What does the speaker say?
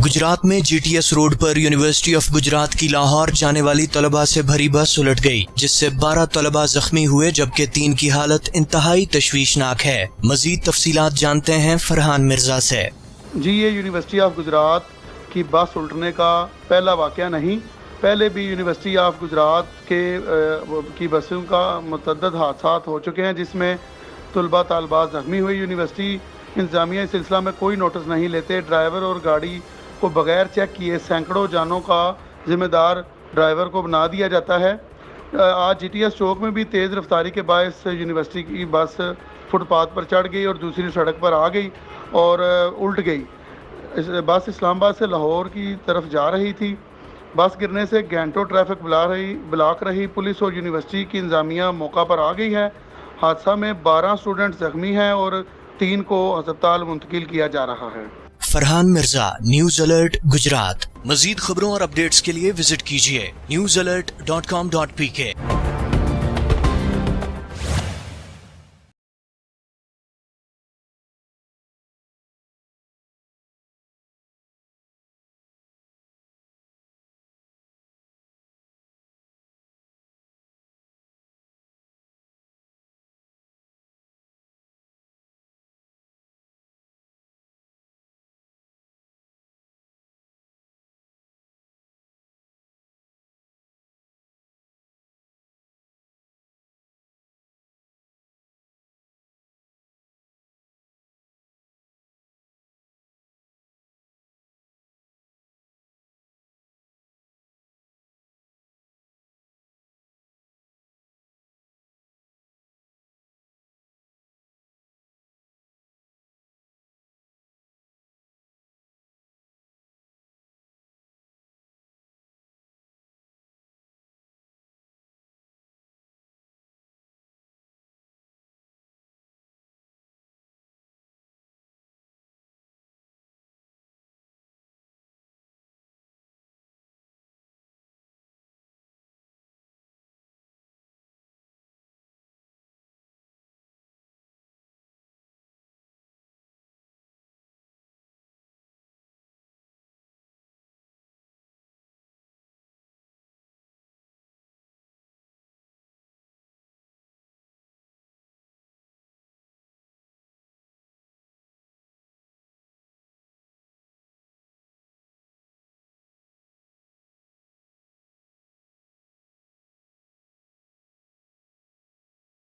गुजरात में GTS road पर university of Gujarat की लाहौर जाने वाली तलबा से भरी बस उलट गई, जिससे 12 तलबा जख्मी हुए जबकि 3 की हालत इंतहाई तशवीशनाक है। मजीद तफसीलात जानते हैं फरहान मिर्जा से। जी, ये यूनिवर्सिटी ऑफ गुजरात की बस उल्टने का पहला वाक़या नहीं, पहले भी यूनिवर्सिटी ऑफ गुजरात की बसों का मुतअद्दिद हादसात हो चुके हैं जिसमें तलबा तालबात ज़ख्मी हुई। यूनिवर्सिटी इंतज़ामिया इस सिलसिला में कोई नोटिस नहीं लेते। ड्राइवर और गाड़ी को बगैर चेक किए सैकड़ों जानों का जिम्मेदार ड्राइवर को बना दिया जाता है। आज GTS चौक में भी तेज़ रफ्तारी के बायस यूनिवर्सिटी की बस फुटपाथ पर चढ़ गई और दूसरी सड़क पर आ गई और उल्ट गई। बस इस्लामाबाद से लाहौर की तरफ जा रही थी। बस गिरने से घंटों ट्रैफिक ब्लॉक रही। पुलिस और यूनिवर्सिटी की इंतज़ामिया मौका पर आ गई है। हादसा में 12 स्टूडेंट ज़ख्मी हैं और 3 को अस्पताल मुंतकिल किया जा रहा है। Farhan Mirza, news alert Gujarat. मजीद खबरों और अपडेट्स के लिए विजिट कीजिए newsalert.com.pk।